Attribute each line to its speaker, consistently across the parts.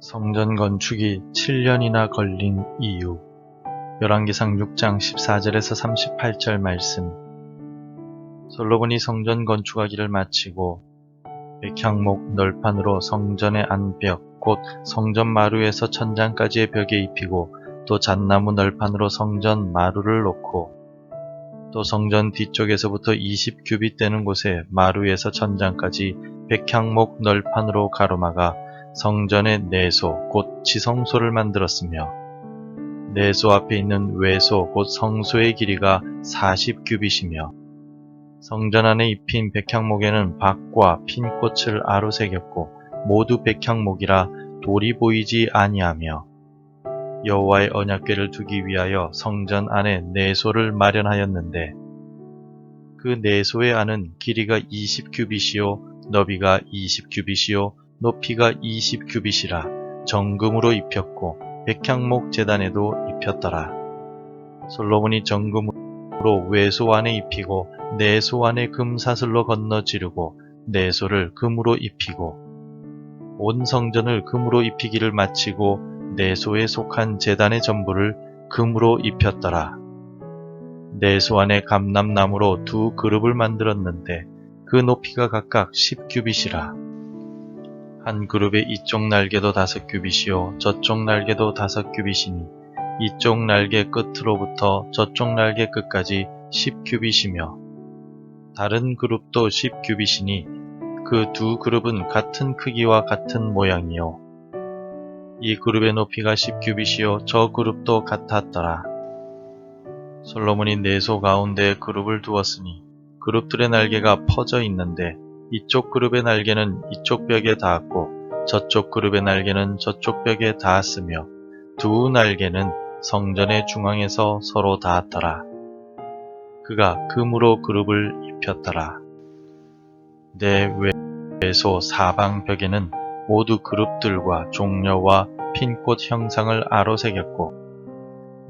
Speaker 1: 성전 건축이 7년이나 걸린 이유. 열왕기상 6장 14절에서 38절 말씀. 솔로몬이 성전 건축하기를 마치고 백향목 널판으로 성전의 안벽 곧 성전 마루에서 천장까지의 벽에 입히고 또 잣나무 널판으로 성전 마루를 놓고 또 성전 뒤쪽에서부터 20규빗 되는 곳에 마루에서 천장까지 백향목 널판으로 가로막아 성전의 내소 곧 지성소를 만들었으며 내소 앞에 있는 외소 곧 성소의 길이가 40규빗이며 성전 안에 입힌 백향목에는 박과 핀 꽃을 아로새겼고 모두 백향목이라 돌이 보이지 아니하며 여호와의 언약궤를 두기 위하여 성전 안에 내소를 마련하였는데 그 내소의 안은 길이가 20규빗이요 너비가 20규빗이요 높이가 20규빗이라 정금으로 입혔고 백향목 제단에도 입혔더라. 솔로몬이 정금으로 외소 안에 입히고 내소 안에 금사슬로 건너 지르고 내소를 금으로 입히고 온 성전을 금으로 입히기를 마치고 내소에 속한 제단의 전부를 금으로 입혔더라. 내소 안에 감람나무로 두 그룹을 만들었는데 그 높이가 각각 10규빗이라. 한 그룹의 이쪽 날개도 5규빗이요 저쪽 날개도 5규빗이니 이쪽 날개 끝으로부터 저쪽 날개 끝까지 10규빗이며 다른 그룹도 10규빗이니 그 두 그룹은 같은 크기와 같은 모양이요 이 그룹의 높이가 10규빗이요 저 그룹도 같았더라. 솔로몬이 내소 가운데에 그룹을 두었으니 그룹들의 날개가 퍼져 있는데 이쪽 그룹의 날개는 이쪽 벽에 닿았고 저쪽 그룹의 날개는 저쪽 벽에 닿았으며 두 날개는 성전의 중앙에서 서로 닿았더라. 그가 금으로 그룹을 입혔더라. 내 외소 사방 벽에는 모두 그룹들과 종려와 핀꽃 형상을 아로새겼고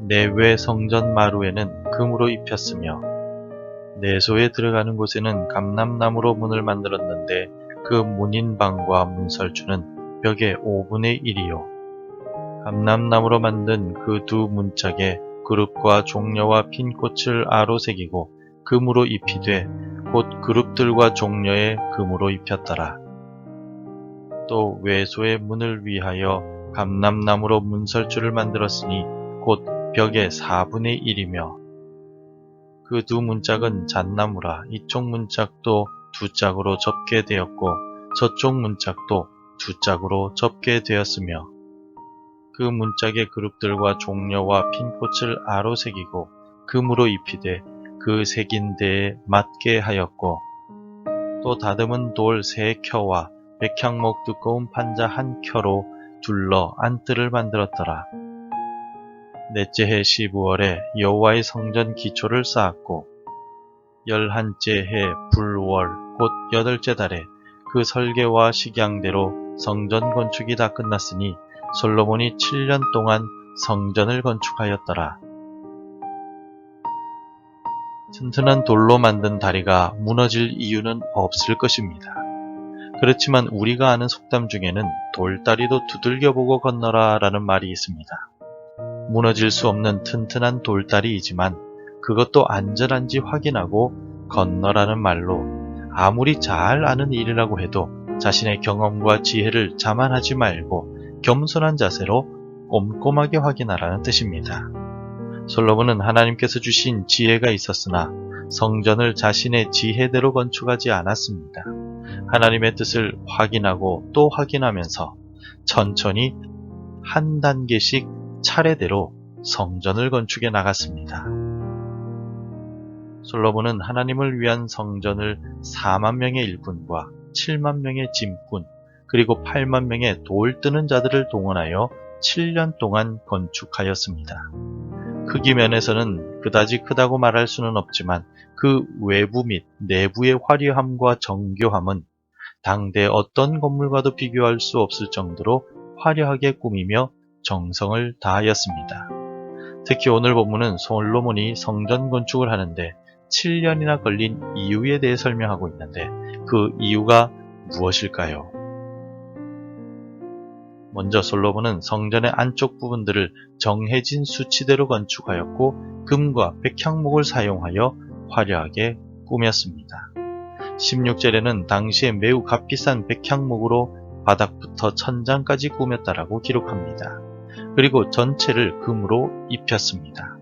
Speaker 1: 내외 성전 마루에는 금으로 입혔으며 내소에 들어가는 곳에는 감람나무로 문을 만들었는데 그 문인방과 문설주는 벽의 5분의 1이요. 감람나무로 만든 그 두 문짝에 그룹과 종려와 핀꽃을 아로새기고 금으로 입히되 곧 그룹들과 종려에 금으로 입혔더라. 또 외소의 문을 위하여 감람나무로 문설주를 만들었으니 곧 벽의 4분의 1이며 그 두 문짝은 잣나무라 이쪽 문짝도 두 짝으로 접게 되었고 저쪽 문짝도 두 짝으로 접게 되었으며 그 문짝의 그룹들과 종려와 핀꽃을 아로새기고 금으로 입히되 그 새긴 데에 맞게 하였고 또 다듬은 돌 3켜와 백향목 두꺼운 판자 1켜로 둘러 안뜰을 만들었더라. 넷째 해 15월에 여호와의 성전 기초를 쌓았고 11째 해 불월 곧 8째 달에 그 설계와 식양대로 성전 건축이 다 끝났으니 솔로몬이 7년 동안 성전을 건축하였더라. 튼튼한 돌로 만든 다리가 무너질 이유는 없을 것입니다. 그렇지만 우리가 아는 속담 중에는 돌다리도 두들겨보고 건너라 라는 말이 있습니다. 무너질 수 없는 튼튼한 돌다리이지만 그것도 안전한지 확인하고 건너라는 말로 아무리 잘 아는 일이라고 해도 자신의 경험과 지혜를 자만하지 말고 겸손한 자세로 꼼꼼하게 확인하라는 뜻입니다. 솔로몬은 하나님께서 주신 지혜가 있었으나 성전을 자신의 지혜대로 건축하지 않았습니다. 하나님의 뜻을 확인하고 또 확인하면서 천천히 한 단계씩 차례대로 성전을 건축해 나갔습니다. 솔로몬은 하나님을 위한 성전을 4만 명의 일꾼과 7만 명의 짐꾼 그리고 8만 명의 돌 뜨는 자들을 동원하여 7년 동안 건축하였습니다. 크기 면에서는 그다지 크다고 말할 수는 없지만 그 외부 및 내부의 화려함과 정교함은 당대 어떤 건물과도 비교할 수 없을 정도로 화려하게 꾸미며 정성을 다하였습니다. 특히 오늘 본문은 솔로몬이 성전 건축을 하는데 7년이나 걸린 이유에 대해 설명하고 있는데 그 이유가 무엇일까요? 먼저 솔로몬은 성전의 안쪽 부분들을 정해진 수치대로 건축하였고 금과 백향목을 사용하여 화려하게 꾸몄습니다. 16절에는 당시에 매우 값비싼 백향목으로 바닥부터 천장까지 꾸몄다라고 기록합니다. 그리고 전체를 금으로 입혔습니다.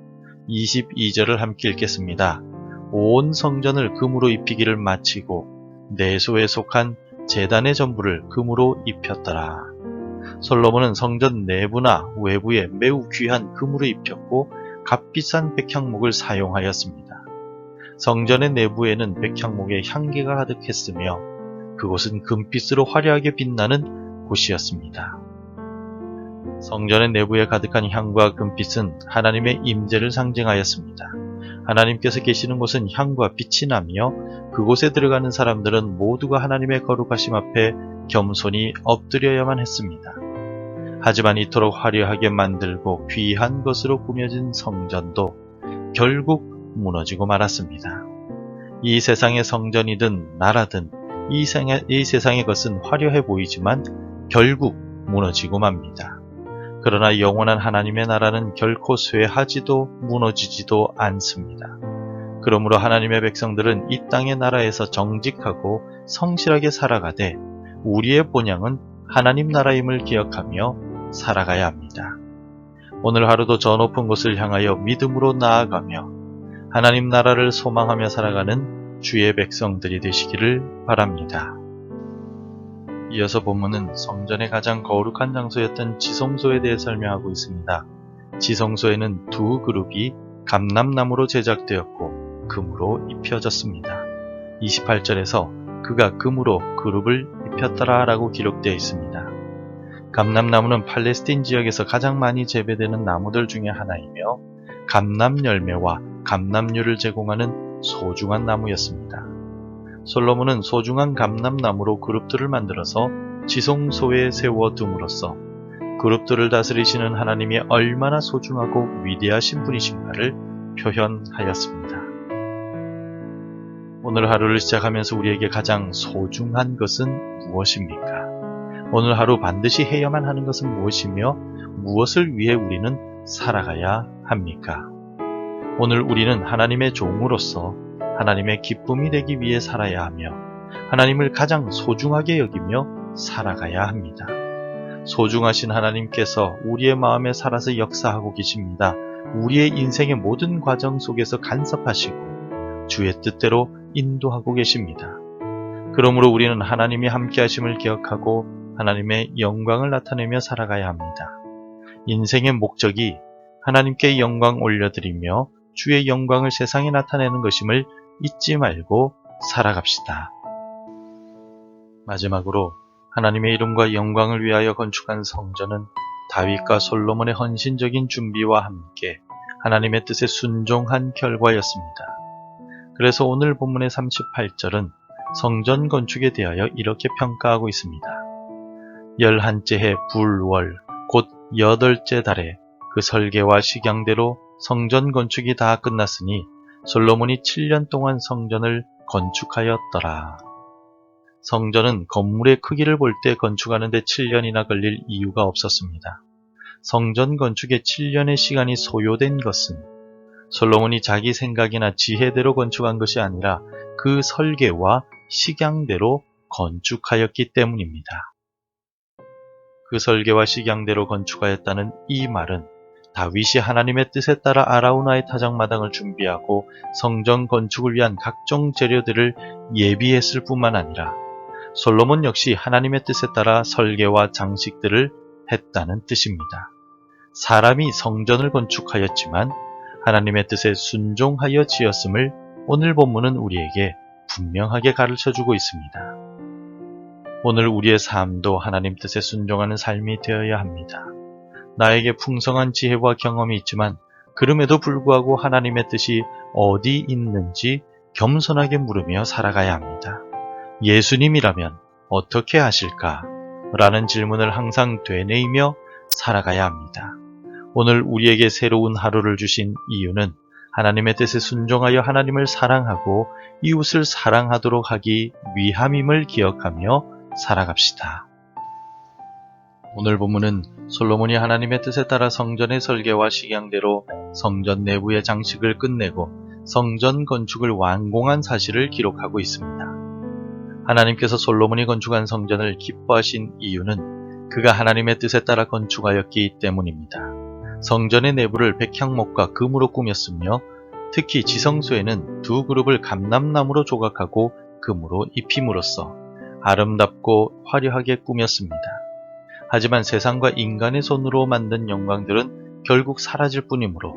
Speaker 1: 22절을 함께 읽겠습니다. 온 성전을 금으로 입히기를 마치고 내소에 속한 제단의 전부를 금으로 입혔더라. 솔로몬은 성전 내부나 외부에 매우 귀한 금으로 입혔고 값비싼 백향목을 사용하였습니다. 성전의 내부에는 백향목의 향기가 가득했으며 그곳은 금빛으로 화려하게 빛나는 곳이었습니다. 성전의 내부에 가득한 향과 금빛은 하나님의 임재를 상징하였습니다. 하나님께서 계시는 곳은 향과 빛이 나며 그곳에 들어가는 사람들은 모두가 하나님의 거룩하심 앞에 겸손히 엎드려야만 했습니다. 하지만 이토록 화려하게 만들고 귀한 것으로 꾸며진 성전도 결국 무너지고 말았습니다. 이 세상의 성전이든 나라든 이 세상의 것은 화려해 보이지만 결국 무너지고 맙니다. 그러나 영원한 하나님의 나라는 결코 쇠하지도 무너지지도 않습니다. 그러므로 하나님의 백성들은 이 땅의 나라에서 정직하고 성실하게 살아가되 우리의 본향은 하나님 나라임을 기억하며 살아가야 합니다. 오늘 하루도 저 높은 곳을 향하여 믿음으로 나아가며 하나님 나라를 소망하며 살아가는 주의 백성들이 되시기를 바랍니다. 이어서 본문은 성전의 가장 거룩한 장소였던 지성소에 대해 설명하고 있습니다. 지성소에는 두 그룹이 감람나무로 제작되었고 금으로 입혀졌습니다. 28절에서 그가 금으로 그룹을 입혔더라 라고 기록되어 있습니다. 감람나무는 팔레스틴 지역에서 가장 많이 재배되는 나무들 중에 하나이며 감람 열매와 감람류를 제공하는 소중한 나무였습니다. 솔로몬은 소중한 감람나무로 그룹들을 만들어서 지성소에 세워둠으로써 그룹들을 다스리시는 하나님이 얼마나 소중하고 위대하신 분이신가를 표현하였습니다. 오늘 하루를 시작하면서 우리에게 가장 소중한 것은 무엇입니까? 오늘 하루 반드시 해야만 하는 것은 무엇이며 무엇을 위해 우리는 살아가야 합니까? 오늘 우리는 하나님의 종으로서 하나님의 기쁨이 되기 위해 살아야 하며 하나님을 가장 소중하게 여기며 살아가야 합니다. 소중하신 하나님께서 우리의 마음에 살아서 역사하고 계십니다. 우리의 인생의 모든 과정 속에서 간섭하시고 주의 뜻대로 인도하고 계십니다. 그러므로 우리는 하나님이 함께 하심을 기억하고 하나님의 영광을 나타내며 살아가야 합니다. 인생의 목적이 하나님께 영광 올려드리며 주의 영광을 세상에 나타내는 것임을 잊지 말고 살아갑시다. 마지막으로 하나님의 이름과 영광을 위하여 건축한 성전은 다윗과 솔로몬의 헌신적인 준비와 함께 하나님의 뜻에 순종한 결과였습니다. 그래서 오늘 본문의 38절은 성전 건축에 대하여 이렇게 평가하고 있습니다. 11째 해 불월 곧 8째 달에 그 설계와 식양대로 성전 건축이 다 끝났으니 솔로몬이 7년 동안 성전을 건축하였더라. 성전은 건물의 크기를 볼 때 건축하는 데 7년이나 걸릴 이유가 없었습니다. 성전 건축에 7년의 시간이 소요된 것은 솔로몬이 자기 생각이나 지혜대로 건축한 것이 아니라 그 설계와 식양대로 건축하였기 때문입니다. 그 설계와 식양대로 건축하였다는 이 말은 다윗이 하나님의 뜻에 따라 아라우나의 타작마당을 준비하고 성전 건축을 위한 각종 재료들을 예비했을 뿐만 아니라 솔로몬 역시 하나님의 뜻에 따라 설계와 장식들을 했다는 뜻입니다. 사람이 성전을 건축하였지만 하나님의 뜻에 순종하여 지었음을 오늘 본문은 우리에게 분명하게 가르쳐주고 있습니다. 오늘 우리의 삶도 하나님 뜻에 순종하는 삶이 되어야 합니다. 나에게 풍성한 지혜와 경험이 있지만 그럼에도 불구하고 하나님의 뜻이 어디 있는지 겸손하게 물으며 살아가야 합니다. 예수님이라면 어떻게 하실까? 라는 질문을 항상 되뇌이며 살아가야 합니다. 오늘 우리에게 새로운 하루를 주신 이유는 하나님의 뜻에 순종하여 하나님을 사랑하고 이웃을 사랑하도록 하기 위함임을 기억하며 살아갑시다. 오늘 본문은 솔로몬이 하나님의 뜻에 따라 성전의 설계와 식양대로 성전 내부의 장식을 끝내고 성전 건축을 완공한 사실을 기록하고 있습니다. 하나님께서 솔로몬이 건축한 성전을 기뻐하신 이유는 그가 하나님의 뜻에 따라 건축하였기 때문입니다. 성전의 내부를 백향목과 금으로 꾸몄으며 특히 지성소에는 두 그룹을 감람나무로 조각하고 금으로 입힘으로써 아름답고 화려하게 꾸몄습니다. 하지만 세상과 인간의 손으로 만든 영광들은 결국 사라질 뿐이므로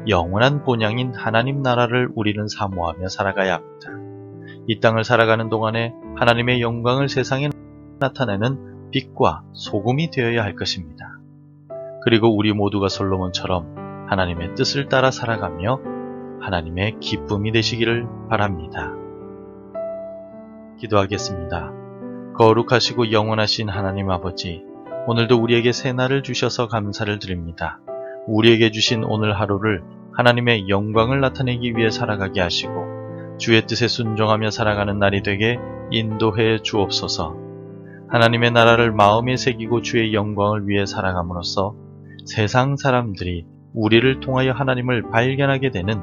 Speaker 1: 영원한 본향인 하나님 나라를 우리는 사모하며 살아가야 합니다. 이 땅을 살아가는 동안에 하나님의 영광을 세상에 나타내는 빛과 소금이 되어야 할 것입니다. 그리고 우리 모두가 솔로몬처럼 하나님의 뜻을 따라 살아가며 하나님의 기쁨이 되시기를 바랍니다. 기도하겠습니다. 거룩하시고 영원하신 하나님 아버지, 오늘도 우리에게 새날을 주셔서 감사를 드립니다. 우리에게 주신 오늘 하루를 하나님의 영광을 나타내기 위해 살아가게 하시고 주의 뜻에 순종하며 살아가는 날이 되게 인도해 주옵소서. 하나님의 나라를 마음에 새기고 주의 영광을 위해 살아감으로써 세상 사람들이 우리를 통하여 하나님을 발견하게 되는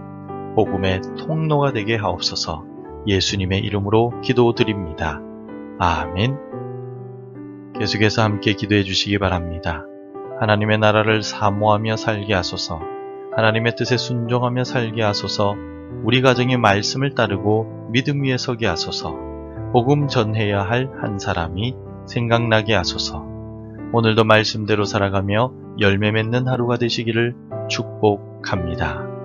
Speaker 1: 복음의 통로가 되게 하옵소서. 예수님의 이름으로 기도드립니다. 아멘. 계속해서 함께 기도해 주시기 바랍니다. 하나님의 나라를 사모하며 살게 하소서. 하나님의 뜻에 순종하며 살게 하소서. 우리 가정의 말씀을 따르고 믿음 위에 서게 하소서. 복음 전해야 할 한 사람이 생각나게 하소서. 오늘도 말씀대로 살아가며 열매 맺는 하루가 되시기를 축복합니다.